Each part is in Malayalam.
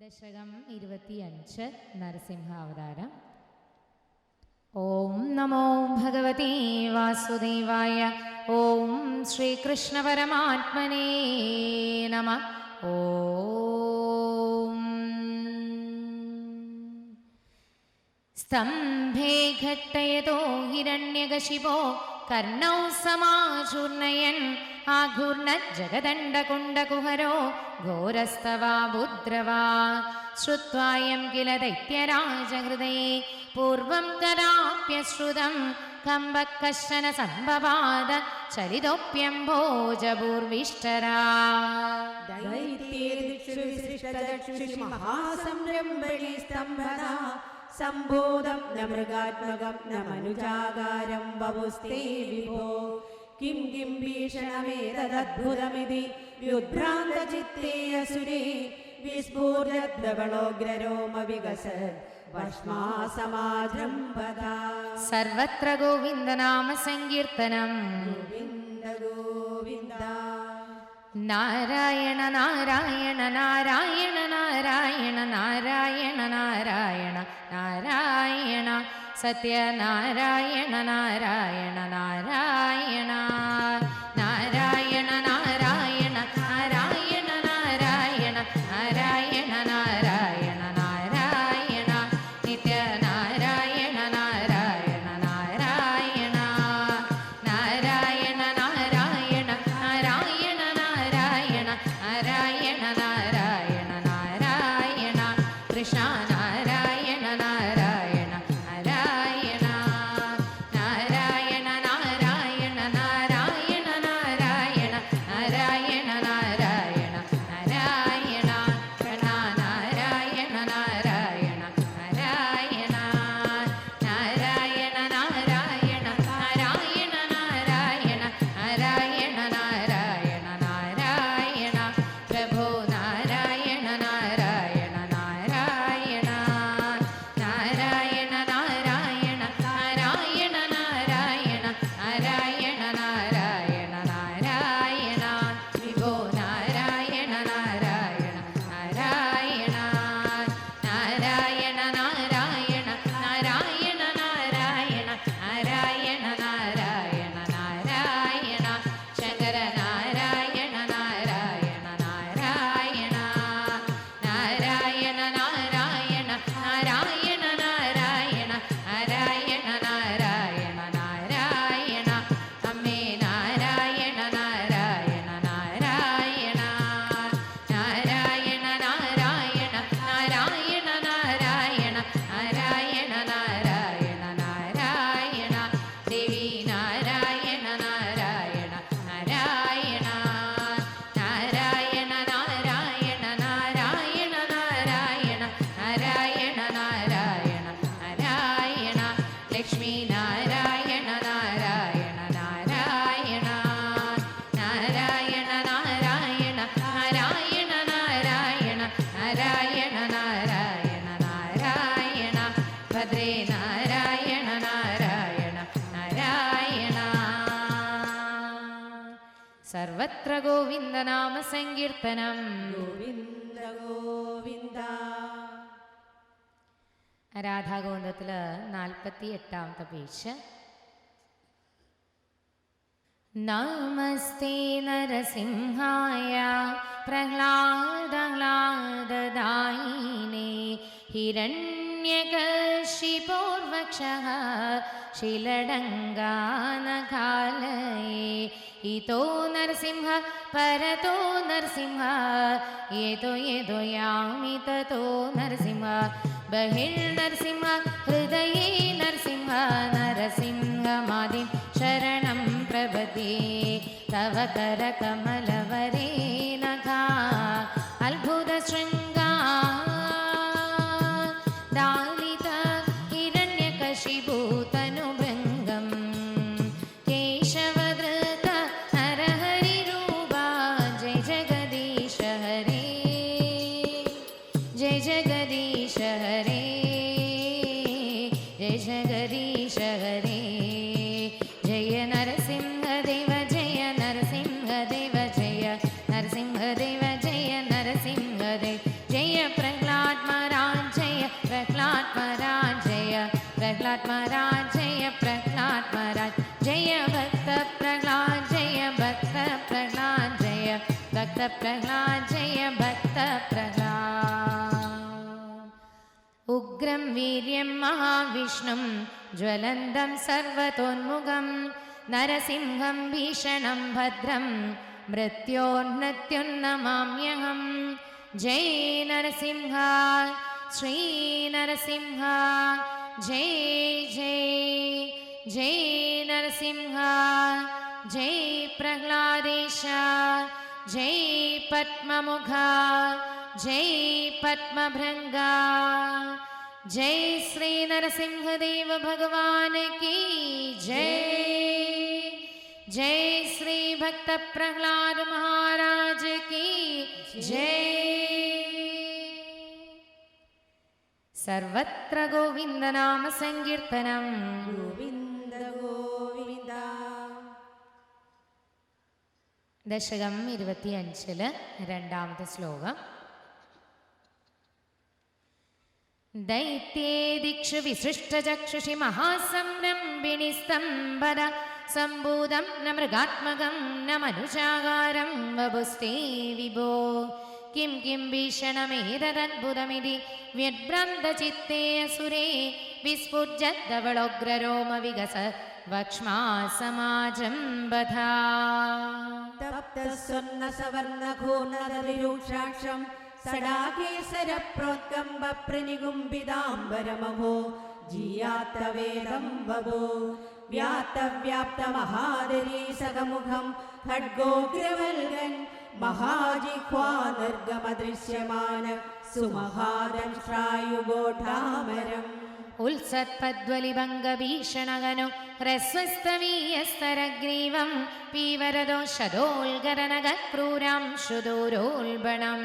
ദശകം 25 നരസിംഹാവതാരം. ഓം നമോ ഭഗവതേ വാസുദേവായ. ഓം ശ്രീകൃഷ്ണ പരമാത്മനേ നമഃ. ഓം സ്തംഭേ ഘട്ടയതോ ഹിരണ്യകശിപോ കർണൗ സമാചൂർണയൻ ആഘൂർണ ജഗദണ്ഡകുണ്ടകുഹരോ ഘോരസ്തവാ ബുദ്രവാ ശ്രുത്വായം കില ദൈത്യരാജഹൃദയേ പൂർവം കഥാപ്യശ്രുതം കമ്പകശ്ചന സംഭവാദ ചരിതോപ്യംഭോജപൂർവിഷ്ടരാ. സംബോധം ന മൃഗാത്മകം ന മനുജാകാരം വപുസ്തേ വിഭോ കിം കിം ഭീഷണമേതദ്ഭുതമിതി വ്യുഭ്രാന്തചിത്തേ അസുരേ വിസ്ഫുരദ്രവണോഗ്രരോമവികസത് ഭസ്മാസമാജൃംഭതാ. സർവത്ര ഗോവിന്ദനാമ സങ്കീർത്തനം. ഗോവിന്ദ ഗോവിന്ദ. നാരായണ നാരായണ നാരായണ നാരായണ നാരായണ നാരായണ നാരായണ സത്യനാരായണ നാരായണ നാരായണ നാരായണ നാരായണ നാരായണ നാരായണ നാരായണ നാരായണ നാരായണ നിത്യനാരായണ നാരായണ നാരായണ നാരായണ നാരായണ നാരായണ നാരായണ നാരായണ നാരായണ നാരായണ കൃഷ്ണ നാരായണ നാരായണ നാരായണ നാരായണ നാരായണ നാരായണ നാരായണ നാരായണ നാരായണ നാരായണ കൃഷ്ണ നാരായണ നാരായണ നാരായണ നാരായണ നാരായണ നാരായണ നാരായണ നാരായണ നാരായണ നാരായണ പ്രഭോ നാരായണ നാരായണ നാരായണ നാരായണ നാരായണ നാരായണ നാരായണ നാരായണ നാരായണ നാരായണ വിഭോ നാരായണ നാരായണ നാരായണ നാരായണ നാരായണ നാരായണ നാരായണ നാരായണ നാരായണ നാരായണ ശങ്കര നാരായണ നാരായണ നാരായണ നാരായണ നാരായണ നാരായണ നാരായണ നാരായണ നാരായണ നാരായണ അമ്മേ നാരായണ നാരായണ നാരായണ നാരായണ നാരായണ നാരായണ നാരായണ നാരായണ നാരായണ നാരായണ ദേവി നാരായണ നാരായണ നാരായണ നാരായണ നാരായണ നാരായണ നാരായണ നാരായണ നാരായണ നാരായണ ലക്ഷ്മി നാരായണ നാരായണ നാരായണ നാരായണ നാരായണ നാരായണ നാരായണ നാരായണ നാരായണ നാരായണ ഭദ്രേ നാരായണ നാരായണ നാരായണ സർവത്ര ഗോവിന്ദനാമ സങ്കീർത്തനം. ഗോവിന്ദ ഗോവിന്ദ. രാധാഗോവിന്ദത്തില് 48ാമത്തെ പേജ്. നമസ്തേ നരസിംഹായ പ്രഹ്ലാദാഹ്ലാദദായിനേ ഹിരണ്യകശിപോർവക്ഷഃ ശിലഡങ്കാനഘാലയേ इतो नरसिंह परतो नरसिंह येतो येतो यामि ततो नरसिंह बहिर्नरसिंह हृदये नरसिंह नरसिंहमादिं शरणं प्रपद्ये तव करकमलवरे नखा अद्भुतशृङ्गा दालित हिरण्यकशिपूतनुभृङ्गम् केशवधृत नरहरिरूपा जय जगदीश हरे जय जगदीश हरे जय जगदीश हरे जय नरसिंहदेव जय नरसिंहदेव जय नरसिंहदेव जय नरसिंहदेव जय प्रह्लाद महाराज जय प्रह्लाद महाराज जय प्रह्लाद महाराज जय प्रह्लाद महाराज जय भक्त प्रह्लाद जय भक्त प्रह्लाद जय भक्त प्रह्लाद जय भक्त प्रह्लाद उग्रं वीर्यं महाविष्णुं ज्वलन्तं सर्वतोन्मुखं नरसिंहं भीषणं भद्रं मृत्योर्नत्युन्नमाम्यहं जय नरसिंह श्री नरसिंह जय जय जय नरसिंह जय प्रह्लादेश जय पद्ममुखा जय पद्मभृङ्गा जय श्री नरसिंहदेव भगवान की जय जय श्री भक्त प्रह्लाद महाराज की जय सर्वत्र गोविंद नाम संकीर्तनम गोविन्द गोविन्द ദശകം 25 രണ്ടാമത്തെ ശ്ലോകം ദൈത്യേദിക്ഷു വിസൃഷ്ടചക്ഷുഷി മഹാസംരംഭിണി സ്തംഭര സംഭൂതം ന മൃഗാത്മകം ന മനുജാകാരം വപുസ്തേ വിഭോ കിം കിം ഭീഷണമേതദ്ഭുതമിതി വ്യഭ്രാന്തചിത്തേ അസുരേ വിസ്ഫുജ്ജദ്ധവളോഗ്രരോമ വികസ വക്ഷ്മാസമാജം ബധാ തപ്തസ്വർണ്ണ സവർണഘോർണതലിരൂക്ഷാക്ഷം സടാകേസരപ്രോത്കമ്പ പ്രനികുംബിതാംബരമഹോ ജീയാത്തവേദം വഭോ വ്യാപ്തമഹാദരീ സകമുഖം ഖഡ്ഗോഗ്രവൽഗൻ മഹാജിഹ്വാനർഗമദൃശ്യമാന സുമഹാദംശ്രായുഗോഢാമരം ഉത്സത്പദ്വലിഭംഗഭീഷണഗനു ഹ്രസ്വസ്തവീയസ്തരഗ്രീവം പീവരദോഷദോൽഗരനഗക്രൂരാം ശ്രുതോരോൽബണം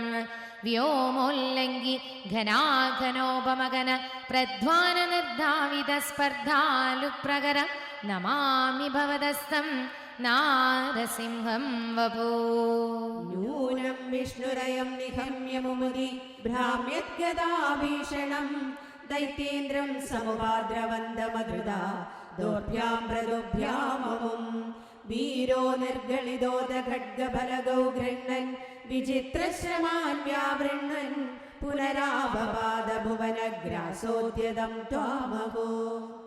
വ്യോമോല്ലംഘി ഘനാഘനോപമഗന പ്രധ്വാന നിർധാവിത സ്പർദ്ധാലുപ്രകര നമാമി ഭവദസ്തം നാരസിംഹം വപോ നൂനം വിഷ്ണുരയം നിഹമ്യ മുമുദി ഭ്രാമ്യദ്ഗദാഭീഷണം ദൈത്യേന്ദ്രം സമുപാദ്രവന്തമധൃത ദോർഭ്യാം മൃദുഭ്യാമമും വീരോ നിർഗളിതോദ ഖഡ്ഗഫലഗൗ ഗൃഹ്ണൻ വിചിത്രശ്രമാൻ വ്യാവൃണ്ണൻ പുനരാപവാദ ഭുവനഗ്രാസോദ്യതം ത്വാമഹോ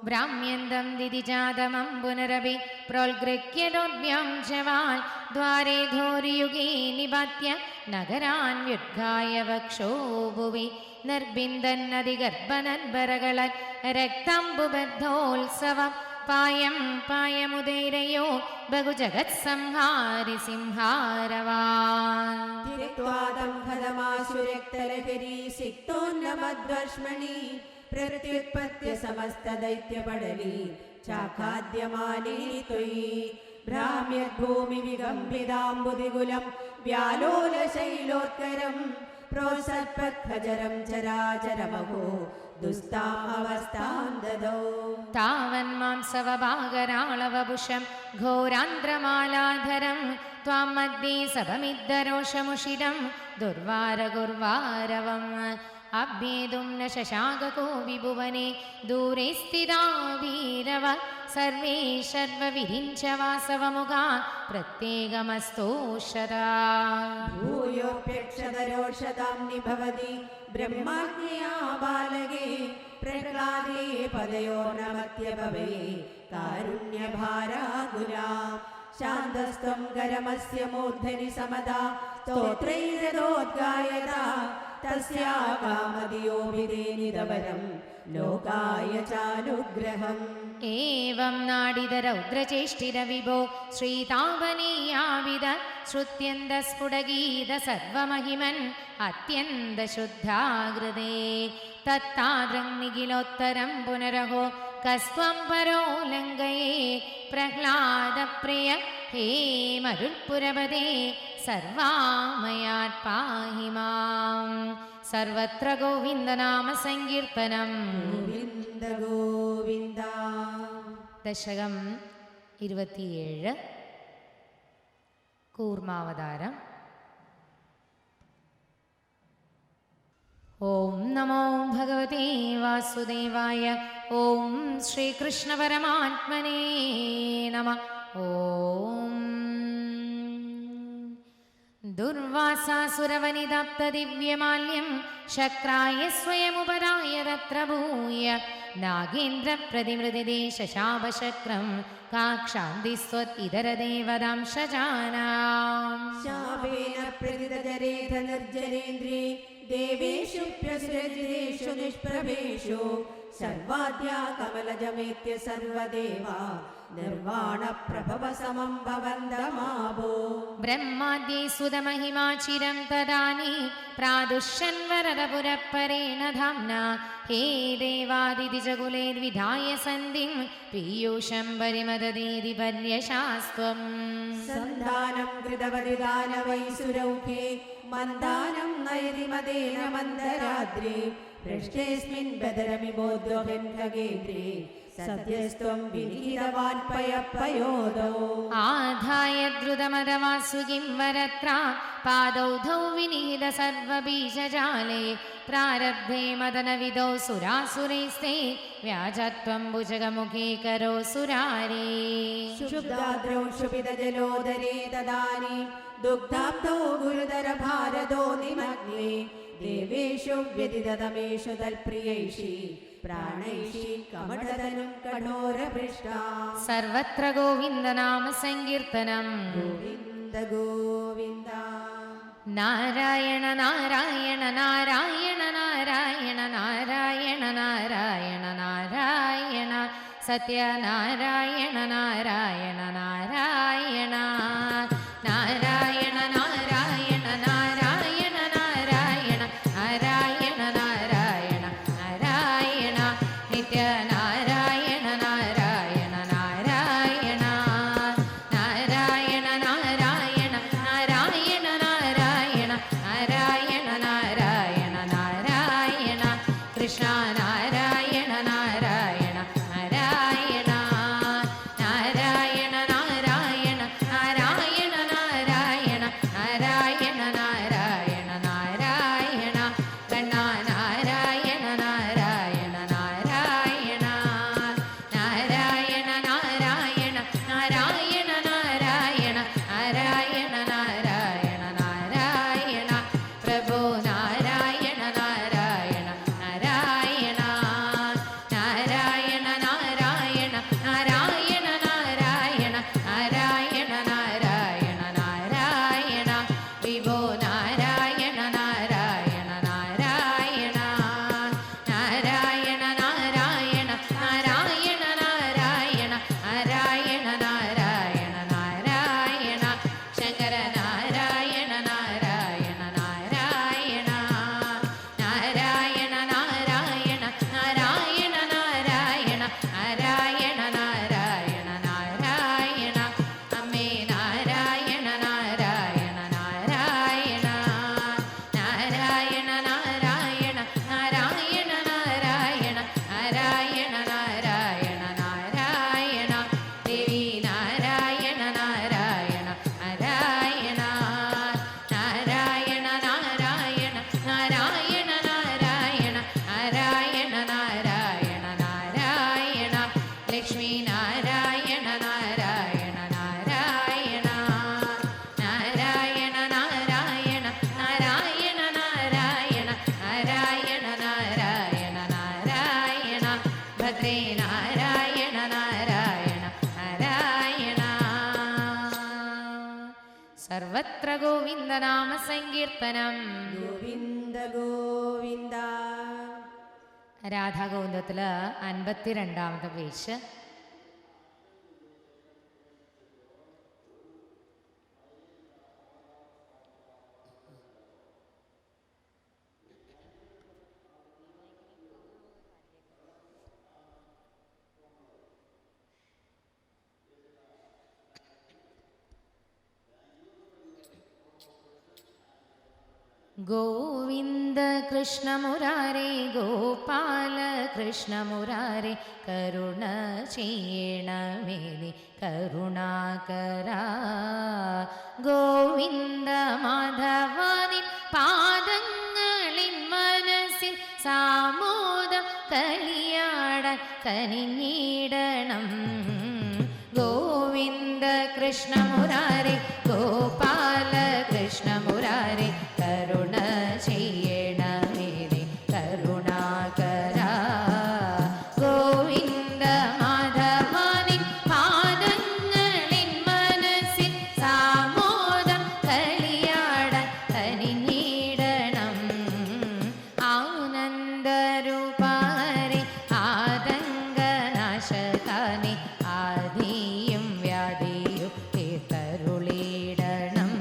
ഭ്രാമ്യന്തം ദിതിജാതമം പുനരപി പ്രോൽഗൃഹ്യതോഭ്യം ജവാൻ ദ്വാരേ ഘോരിയുഗേ നിപാത്യ നഗരാൻ വ്യുദ്ഘായ വക്ഷോ ഭുവി നിർബിന്ദന്നതിഗർഭനൻബരകളൻ രക്താംബുബദ്ധോത്സവം പായം പായമുദൈരയോ ബഹുജഗത് സംഹാരി സിംഹാരവാൻ തിരിത്വാദം ഹതമാസുരക്തലഹരീ സിക്തോന്നമദ്വർഷ്മണി പ്രത്യുത്പത്യ സമസ്ത ദൈത്യപടലി ചാഖാദ്യമാനേ ത്വയി ഭ്രാമ്യദ്ഭൂമി വികമ്പിതാംബുദികുലം വ്യാലോലശൈലോത്കരം പ്രോസത്പത്ഖജരം ചരാചരമഹോ ദുസ്താമവസ്ഥാം ദദോ താവന്മാംസവഭാഗരാളവപുഷം ഘോരാന്ത്രമാലാധരം ത്വാം മധ്യേ സഭമിദ്ധരോഷമുഷിരം ദുർവാരകുർവാരവം അഭ്യേതും ന ശശാകോ വിഭുവനെ ദൂരെ സ്ഥിതാ വീരവ സർവേ ശർവവിരിഞ്ച വാസവമുഖാ പ്രത്യേകമസ്തോഷതാ ഭൂയോപ്യക്ഷതരോഷതാം നിഭവതി ബ്രഹ്മാജ്ഞയാ ബാലകേ പ്രഹ്ലാദേ പദയോർണമത്യഭവേ കാരുണ്യഭാരാകുലാം ശാന്തസ്ത്വം കരമസ്യ മൂർധനി സമദാ സ്തോത്രൈരഥോദ്ഗായത തസ്യാ കാമദിയോഭിധേനിതവരം ലോകായ ചാനുഗ്രഹം. ഏവം നാടിതരൗദ്രചേഷ്ടിര വിഭോ ശ്രീതാപനീയാവിത ശ്രുത്യന്തസ്ഫുടഗീത സർവമഹിമൻ അത്യന്തശുദ്ധാകൃതേ തത്താദ്രം നിഖിലോത്തരം പുനരഹോ കസ്ത്വം പരോ ലംഘയേ പ്രഹ്ലാദപ്രിയ ഹേ മരുൽപുരപദേ സർവാമയാത് പാഹി മാം. സർവത്ര ഗോവിന്ദനാമ സങ്കീർത്തനം. ഗോവിന്ദ ഗോവിന്ദ. ദശകം 27 കൂർമാവതാരം. ഓം നമോ ഭഗവതേ വാസുദേവായ. ഓം ശ്രീകൃഷ്ണ പരമാത്മനേ നമഃ. ഓം ദുർവാസാസുരവനിതാപ്തദിവ്യമാല്യം ശക്രായ സ്വയമുപരായ തത്ര ഭൂയ നാഗേന്ദ്രപ്രതിമൃതിദേ ശശാപശക്രം കാക്ഷാന്തിസ്ത്വത് ഇതരദേവതാം ശജാനാം. ശാപേന പ്രതിതജരേധ നിർജനേന്ദ്രേ ദേവേഷു പ്രസൃജിതേഷു നിഷ്പ്രഭേഷു സർവാദ്യാ കമലജമേത്യ സർവദേവാ നിർവാണ പ്രഭവ സമം ഭവന്തമാഭോ. ബ്രഹ്മാദ്യൈ സുതമഹിമാചിരം തദാനി പ്രാദുഷ്യൻവരദപുരപ്പരേണ ധാമ്നാ ഹേ ദേവാദിതിജകുലേർവിധായ സന്ധിം പീയൂഷം പരിമദദേതി പര്യശാസ്ത്വം. സന്ധാനം കൃതവരിദാനവൈസുരൗഖേ മന്ദാനം നയതിമദേന മന്ദരാദ്രേ പൃഷ്ടേസ്മിൻ ബദരമിബോദ്വഹൻ ഖഗേന്ദ്രേ സദ്യസ്ത്വം വിനിഹിതവാൻ പയപയോദോ. ആധായ ദ്രുതമദവാസുകിം വരത്രാ പാദൗധൗ വിനിഹിത സർവബീജജാലേ പ്രാരബ്ധേ മദനവിദോ സുരാസുരൈസ്തേ വ്യാജത്വം ഭുജഗമുഖേ കരോ സുരാരേ. ശുദ്ധാദ്രൗ ശുഭിതജലോദരേ തദാനി ദുഗ്ധാബ്ധോ ഗുരുതര ഭാരതോ നിമഗ്നേ ദേവേഷു വ്യതിതതമേഷു തൽപ്രിയൈഷി പ്രാണൈഷി കമഠതനും കഠോരഭൃഷ്ടാ. സർവത്ര ഗോവിന്ദനാമ സങ്കീർത്തനം. ഗോവിന്ദ ഗോവിന്ദ. നാരായണ നാരായണ നാരായണ നാരായണ നാരായണ നാരായണ നാരായണ സത്യനാരായണ നാരായണ നാരായണ നാരായണ നാരായണ നാരായണ നാരായണ നാരായണ നാരായണ നാരായണ നിത്യനാരായണ നാരായണ നാരായണ നാരായണ നാരായണ നാരായണ നാരായണ നാരായണ നാരായണ നാരായണ കൃഷ്ണ നാരായണ നാരായണ നാരായണ നാരായണ നാരായണ സർവത്ര ഗോവിന്ദനാമ സങ്കീർത്തനം. ഗോവിന്ദ ഗോവിന്ദ. രാധാഗോവിന്ദത്തില് 52ാമത്തെ പേജ്. ഗോവിന്ദ കൃഷ്ണ മുരാരേ ഗോപാല കൃഷ്ണ മുരാരേ കരുണ ചെയ്യണമേ നീ കരുണാകരാ. ഗോവിന്ദ മാധവാനിൻ പാദങ്ങളിൻ മനസ്സിൽ സാമോദം കളിയാടാൻ കനിഞ്ഞിടണം. ഗോവിന്ദ കൃഷ്ണ മുരാരേ ഗോപാല കൃഷ്ണ മുരാരേ കരുണ ചെയ്യണമേ നീ കരുണാകരാ. ഗോവിന്ദ മാധവാനിൻ പാദങ്ങളിൻ മനസ്സിൽ സാമോദം കളിയാടാൻ കനിഞ്ഞിടണം. ആനന്ദരൂപാരേ ആതങ്കനാശകാനി ആദിയും വ്യാധിയും തീർത്തരുളിടണം.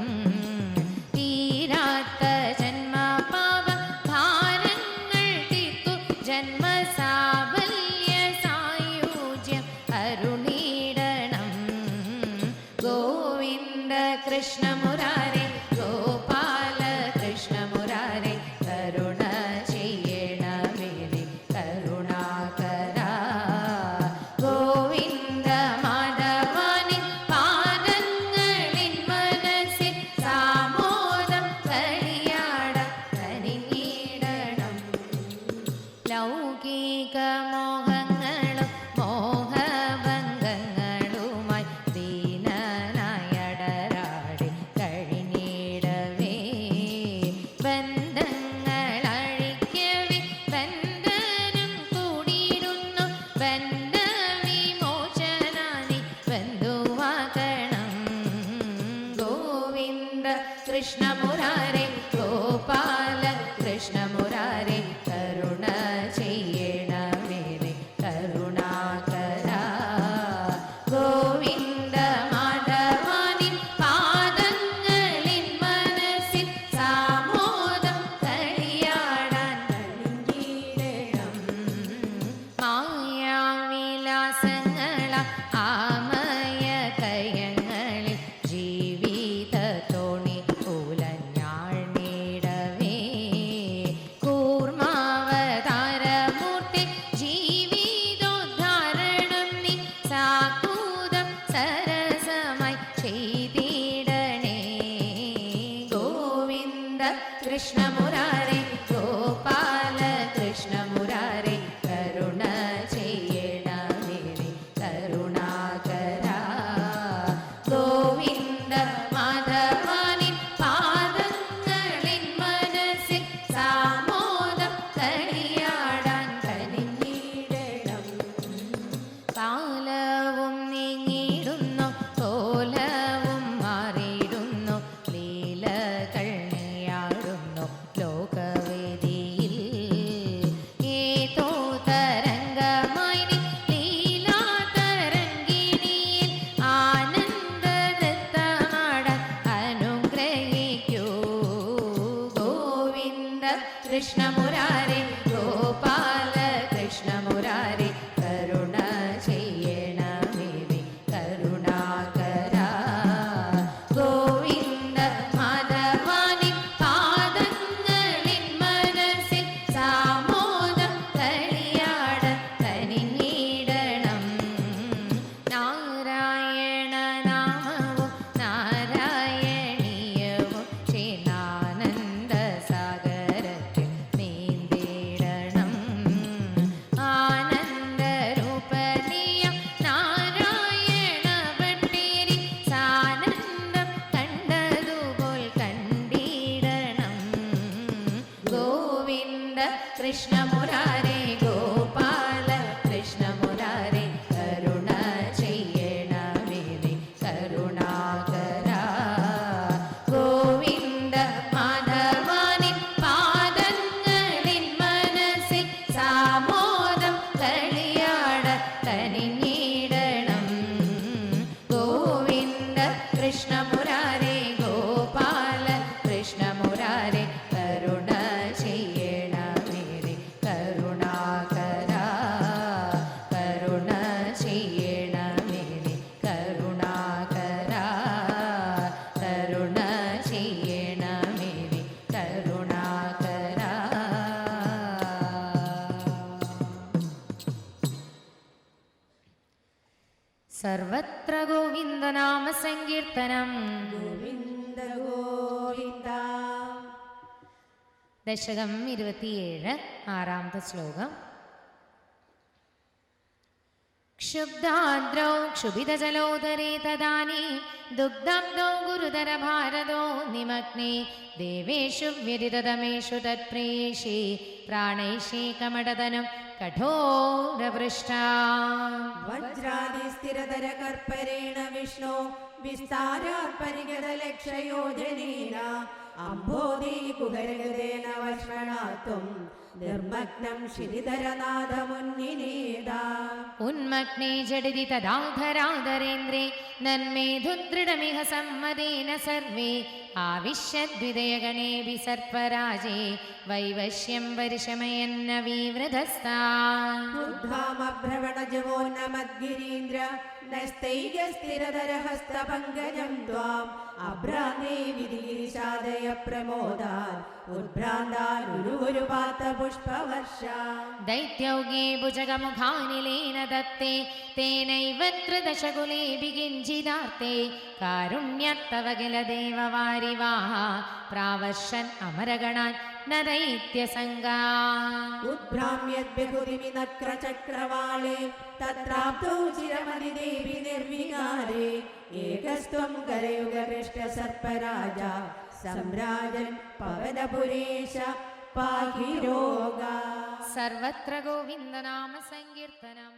തീരാത്ത ജന്മപാപ ഭാരങ്ങൾ തീർത്തു ജന്മസാഫല്യ സായുജ്യം അരുളിടണം. ഗോവിന്ദ കൃഷ്ണ മുരാരേ ഗോപാല കൃഷ്ണ മുരാരേ കരുണ ചെയ്യണമേ നീ കരുണാകരാ. ഗോവിന്ദ മാധവാനിൻ പാദങ്ങളിൻ മനസ്സിൽ സാമോദം കളിയാടാൻ കനിഞ്ഞിടണം. ലൗകിക മോഹങ്ങളും മോഹഭംഗങ്ങളുമായി ദീനനായടരാടി കഴിഞ്ഞിടവേ ബന്ധങ്ങളഴിക്കവേ ബന്ധനം കൂടിയിടുന്നു. ബന്ധവിമോചനാനി ബന്ധുവാകണം. ഗോവിന്ദ കൃഷ്ണ മുരാരേ ഗോപാല കൃഷ്ണ മുരാരേ കരുണ ചെയ്യണമേ നീ കരുണാകരാ. ഗോവിന്ദ മാധവാനിൻ പാദങ്ങളിൻ മനസ്സിൽ സാമോദം കളിയാടാൻ കനിഞ്ഞിടണം. മായാവിലാസങ്ങള ആമയ കയങ്ങളിൽ ജീവിത തോണി ഉലഞ്ഞാഴ്ന്നിടവേ കൂർമാവതാരമൂർത്തി ജീവിതോദ്ധാരണം നീ സാകൂതം സരസമായി ചെയ്തിടണേ. ഗോവിന്ദ കൃഷ്ണ മുരാരേ ഗോപാല കൃഷ്ണ മുരാരേ കരുണ ചെയ്യണമേ നീ കരുണാകരാ. ഗോവിന്ദ മാധവാനിൻ പാദങ്ങളിൻ മനസ്സിൽ സാമോദം കളിയാടാൻ കനിഞ്ഞിടണം. കാലവും നീങ്ങിടുന്നു കോലവും മാറിയിടുന്നു ലീലകൾ നീയാടുന്നു ലോകവേദിയിൽ. ഏതോ തരംഗമായി നീ ലീലാതരംഗിണിയിൽ ആനന്ദ നൃത്തമാടാൻ അനുഗ്രഹിക്കൂ. ഗോവിന്ദ കൃഷ്ണ മുരാരേ ഗോപാല കൃഷ്ണ മുരാരേ കരുണ ചെയ്യണമേ നീ കരുണാകരാ. ഗോവിന്ദ മാധവാനിൻ പാദങ്ങളിൻ മനസ്സിൽ സാമോദം കളിയാടാൻ കനിഞ്ഞിടണം. നാരായണ നാമവും നാരായണീയവും ചേർന്നാനന്ദ സാഗരത്തിൽ നീന്തിടണം. ആനന്ദരൂപനീയം നാരായണ ഭട്ടേരി സാനന്ദം കണ്ടതുപോൽ കണ്ടിടണം. ഗോവിന്ദ കൃഷ്ണ മുരാരേ ഗോപാല കൃഷ്ണ മുരാരേ കരുണ ചെയ്യണമേ നീ കരുണാകരാ. സർവത്ര ഗോവിന്ദനാമ സങ്കീർത്തനം. ഗോവിന്ദ ഗോവിന്ദ. ദശകം 27 ആറാമത്തെ ശ്ലോകം. ക്ഷുബ്ധാദ്രൗ ക്ഷുഭിതജലോദരേ തദാനീം ദുഗ്ധബ്ദോ ഗുരുതര ഭാരതോ നിമഗ്നേ ദേവേഷു വ്യതിതതമേഷു തത്പ്രേഷേ പ്രാണൈഷേ കമടതനം കഠോരവൃഷ്ടാ. വജ്രാദി സ്ഥിരതര കർപ്പരേണ വിഷ്ണു വിസ്താരാത് പരിഗതലക്ഷയോജനേന അംബോധി കുഹരഗതേന വഷ്മണാത്വം നിർമ്മഗ്നം ശിരിധരനാഥമുന്നിനേദാ. ഉന്മഗ്നേ ജഡിതി തദാധരാധരേന്ദ്രേ നന്മേധുദൃഢമിഹ സമ്മതേന സർവേ ആവിശ്യദ്വിദയഗണേഭി സർപ്പരാജേ വൈവശ്യം പരിശമയന്ന വിവൃതസ്ഥാ. ഉദ്ധാമഭ്രവണജവോന്നമദ്ഗിരീന്ദ്ര നസ്തൈകസ്ഥിരധരഹസ്തപങ്കജം ത്വാം അഭ്രാന്തേ വിധിഗിരിശാദയ പ്രമോദാൻ ഉദ്ഭ്രാന്താനുരുപാത പുഷ്പവർഷ. ദൈത്യൗഗേ ഭുജഗമുഖാനിലേന ദത്തേ തേനൈവ ത്രിദശകുലേഭി കിഞ്ചിദാർത്തേ കാരുണ്യത്തവ കില ദേവവാരിവാഹ പ്രാവശ്യൻ അമരഗണാൻ ന ദൈത്യസംഗാ. ഉദ്ഭ്രാമ്യദ്ബഹുതിമിനക്രചക്രവാളേ തത്രാപ്തൗ ചിരമതിദേവി നിർവികാരേ ഏകസ്ത്വം കരയുഗകൃഷ്ടസർപ്പരാജ സംരാജൻ പവനപുരേശ പാഹി രോഗ. സർവത്ര ഗോവിന്ദനാമ സങ്കീർത്തനം.